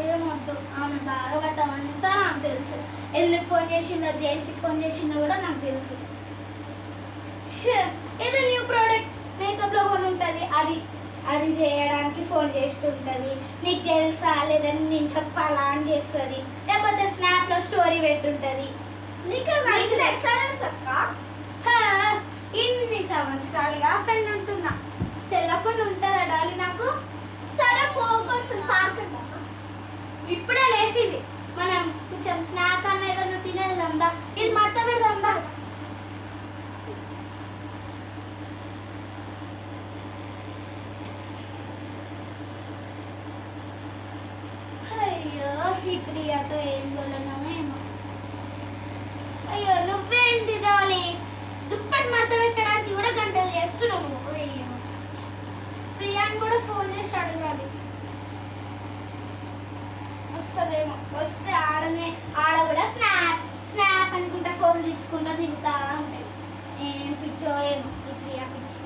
ఏమొద్దు, ఆమె భాగవతం అంతా నాకు తెలుసు. ఎందుకు ఫోన్ చేసిందో, దేనికి ఫోన్ చేసిందో కూడా నాకు తెలుసు. ఏదో న్యూ ప్రోడక్ట్ మేకప్లో కూడా ఉంటుంది, అది చేయడానికి ఫోన్ చేస్తుంటుంది. నీకు తెలుసా లేదని నేను చెప్పాలా అని చేస్తుంది. లేకపోతే స్నాప్లో స్టోరీ పెట్టుంటుంది. నీకు ఇన్ని సంవత్సరాలుగా ఫ్రెండ్ ఉంటున్నా, తెలియకుండా ఉంటుందా డాలి నాకు? సరే పోగొట్టు పార్క్ ఇప్పుడే లేచింది. మనం కొంచెం స్నాక్ అన్న ఏదన్నా తినేదందా, ఇది మట్ట పెడదాందా? అయ్యో ఈ ప్రియాతో ఏం గొల్లనమేమో. అయ్యో నువ్వేంటి డాలి, దుప్పటి మడత పెట్టడానికి కూడా గంటలు చేస్తున్నావు. అయ్యో ప్రియాని కూడా ఫోన్ చేసి అడగాలి, వస్తుందేమో. వస్తే ఆడ కూడా స్నాప్ అనుకుంటా ఫోన్ తెచ్చుకుంటా తిరుగుతా ఉంటాయి. ఏం పిచ్చో ఏమో ఈ ప్రియా పిచ్చి.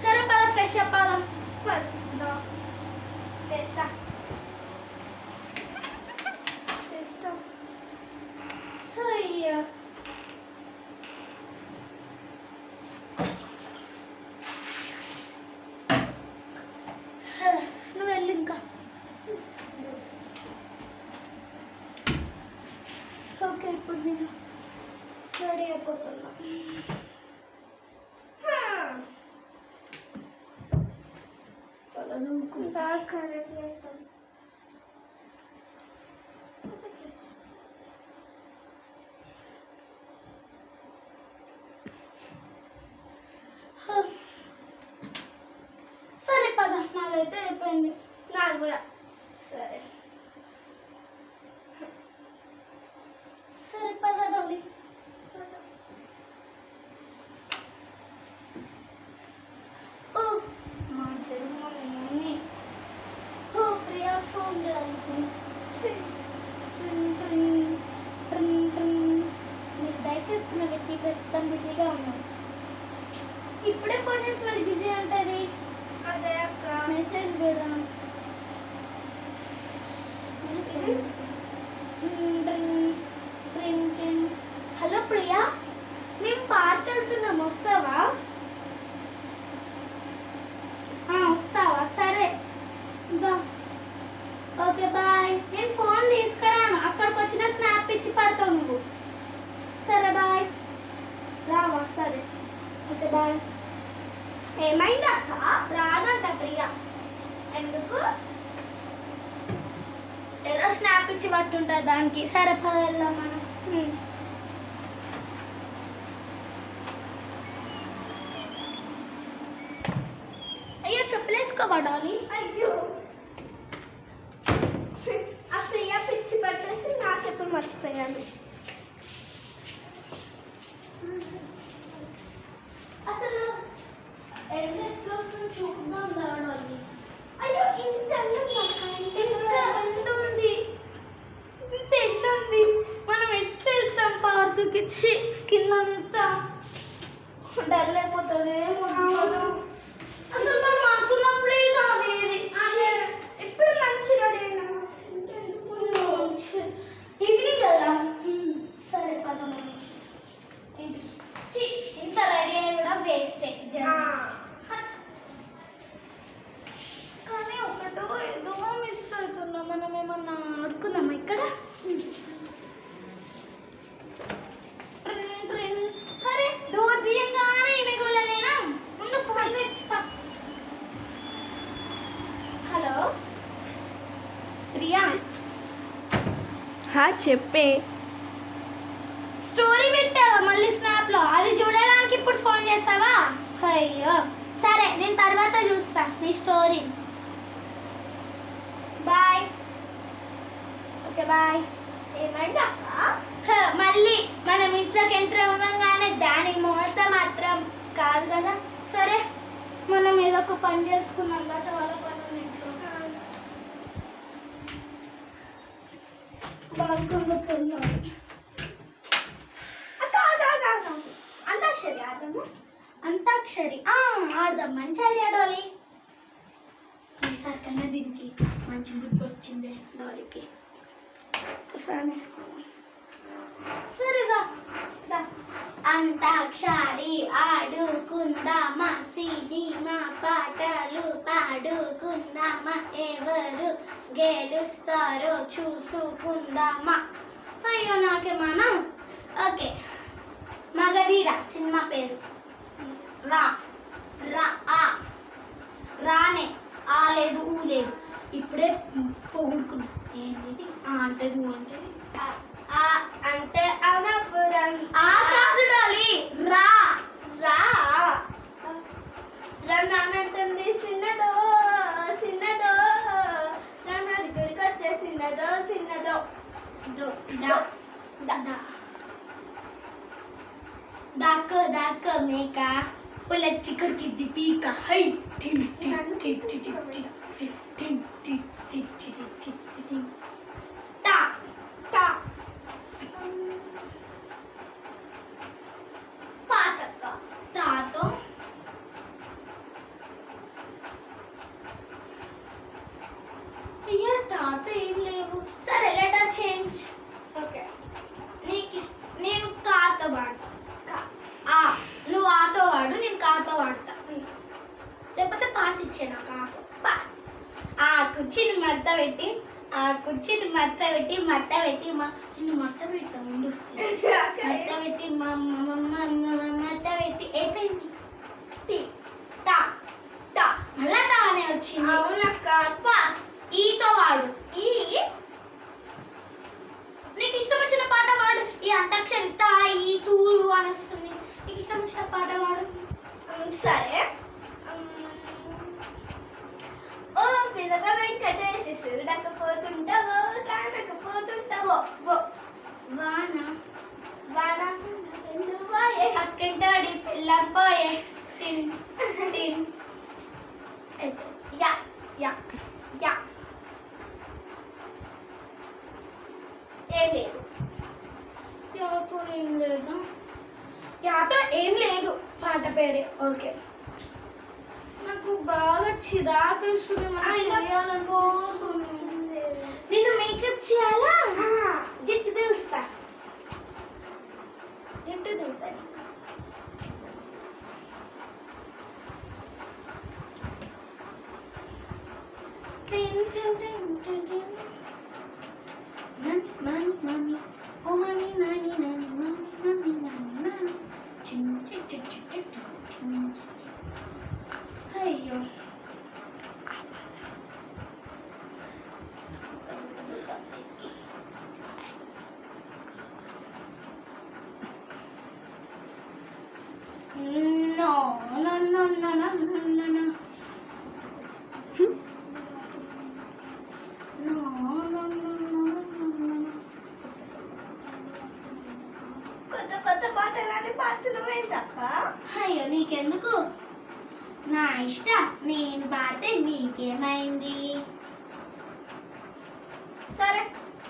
సరే పద ఫ్రెష్ అప్ అవుదాం. చేస్తా అయ్యో నువ్వు వెళ్ళి ఇంకా. ఓకే ఇప్పుడు నేను రెడీ అయిపోతున్నా. రెడీ అవుతాను. సరే పద, నాదైతే అయిపోయింది. నాది కూడా. సరే సరే పద డాలి. ఓ మా చెల్లి ఓ ప్రియా ఫోన్ చేయాలి. మీరు దయచేసి నా వ్యక్తి ప్రస్తుతం బిజీగా ఉన్నాను. ఇప్పుడే ఫోన్ చేసి మరి బిజీ ఉంటుంది. అదే అక్క మెసేజ్ పెడదాం. హలో ప్రియా, మేము పార్క్ వెళ్తున్నాం, వస్తావా? వస్తావా? సరే ఓకే బాయ్. నేను ఫోన్ తీసుకురాను, అక్కడికి వచ్చిన స్నాప్ ఇచ్చి పడతావు నువ్వు. సరే బాయ్, రావా? సరే ఓకే బాయ్. ఏమైంది అక్క? రాదంట ప్రియా. ఎందుకు? ఏదో స్నాప్ ఇచ్చి పట్టుంటుంది దానికి. సరే పద వెళ్దాం మనం. అయ్యో చెప్పలేసుకోవా డాలి? అయ్యో ఆ ప్రియా పిచ్చి పట్టేసి నా చెప్పులు మర్చిపోయాను. అసలు ఎట్లా చూద్దాం డాలి. అయ్యో ఇంత ఎండ ఉంది, ఇంత ఎండ ఉంది. మనం ఎట్లా వెళ్తాం పార్కుకి? స్కిన్ అంతా డల్ అయిపోతుంది. అసలు మనం అనుకున్నప్పుడే కాదు ఇది. ఎప్పుడు మంచి రెడీ అయినా ఈవినింగ్ కదా. సరే పద. ఇంత రెడీ అయ్యి కూడా వేస్టే. కానీ ఒకటో ఏదో మిస్ అవుతున్నాం. మనం ఏమన్నా ఆడుకుందామా ఇక్కడ? అరే డోర్ తీయంగానే ఈమె గోలనేనా? ముందు ఫోన్ తెచ్చా. హలో ప్రియా. చెప్పే. స్టోరీ పెట్టావా మళ్ళీ స్నాప్లో? అది చూడడానికి ఇప్పుడు ఫోన్ చేస్తావా? అయ్యో సరే, నేను తర్వాత చూస్తా నీ స్టోరీ. బాయ్. Okay bye. ఏమైంది అక్క? మళ్ళీ మనం ఇంట్లోకి ఎంటర్ అవ్వగానే దాని మూత మాత్రం కాదు కదా. సరే మనం ఏదో ఒక పని చేసుకున్నాం, చాలా పని ఇంట్లో. బాగుంటున్నాను. అంతాక్షరి ఆడము. అంతాక్షరి ఆడదాం. మంచి ఐడియా డాలీ. ఈసారి కన్నా దీనికి మంచి బుద్ధి వచ్చింది డాలీకి. ఫ్యాన్ వేసుకోవాలి. సరేదా. అంతాక్షరి ఆడుకుందామా, సినిమా పాటలు పాడుకుందామా, ఎవరు గెలుస్తారో చూసుకుందామా. అయ్యో నాకేమన్నా. ఓకే, మగధీర సినిమా పేరు. రా రా రానే ఆ లేదు ఊ లేదు. ఇప్పుడే పొగుడుకున్నా. ఏంటిది అంటే ఊ అంటే అంటే అమపురం. ఆ కాదు డాలి, రా రా రన్నంటుంది. చిన్నదో చిన్నదో రన్నాడి గురికొచ్చే చిన్నదో చిన్నదో దాక్కో దాక్కో మేక పులచ్చి కొరికిద్ది పీక. హై టిన్ టిన్ టిన్ టిన్ టిన్ టిన్ టిన్ టిన్ టిన్ టిన్ టిన్ టిన్. టా టా పాసక్క. తాతో అయ్యా తాతో ఏం లేవు. సరే లెటర్ చేంజ్. ఓకే, నేను కాతో వాడతా. నువ్వు ఆతో వాడు, నేను కాతో వాడతా. లేకపోతే పాస్ ఇచ్చే నాకు ఆతో పాస్. ఆ కుర్చీని మడత పెట్టి నిన్ను మడత పెడతా ముందు. మడత పెట్టి అయిపోయింది. మళ్ళా టానే వచ్చింది. అవునక్క పాస్. ఈతో వాడు. నీకు ఇష్టం వచ్చిన పాట వాడు. ఈ అంతాక్షరి తా ఈ తూడు అని వస్తుంది. నీకు ఇష్టం వచ్చిన పాట వాడు. సరే. ఓ పిల్లగా వెంకటేశ చూడకపోతుంటావో కానకపోతుంటావో. వాన వాన పోయే అక్కింటాడి పిల్లం పోయే. టిన్ టిన్ యా యా యా. ఏం లేదు. యాతో ఏం లేదు. యాతో ఏం లేదు పాట పేరే. ఓకే, నాకు బాగా చిరాకు ఇస్తుంది. నేను మేకప్ చేయాలా? జట్టు తెలుస్తా. జట్టు తెలుస్తాను. అయ్యో no no no no no no no కొత్త పాటలని పాడుతున్నావేంటక్క? అయ్యో నీకెందుకు, నా ఇష్టం. నేను పాడితే నీకేమైంది? సరే,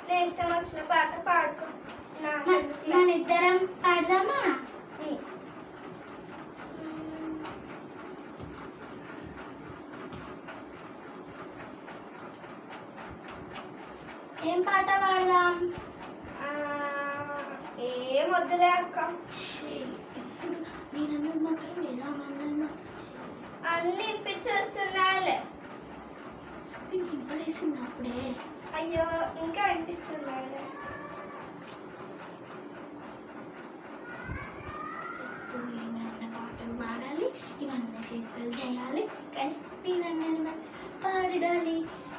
నీ ఇష్టం వచ్చిన పాట పాడుకో. మన ఇద్దరం పాడదామా? ఏం పాట పాడదాం? ఏం వద్దులే అక్క. నేను మాత్రం లేదా అన్ని ఇప్పించేస్తున్నాలే. నీకు ఇప్పుడేసింది అప్పుడే. అయ్యో ఇంకా అనిపిస్తున్నాలే. పాటలు పాడాలి, ఇవన్నీ చేతులు చేయాలి. కానీ నేనన్నా పాడాలి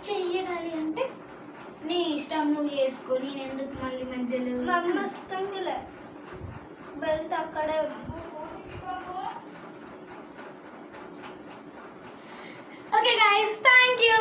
చెయ్యాలి అంటే నీ ఇష్టం, నువ్వు చేసుకో. నేను ఎందుకు మళ్ళీ మధ్యలో? మమ్మీ వస్తుందిలే, బెల్ట్ అక్కడే. Okay guys, thank you.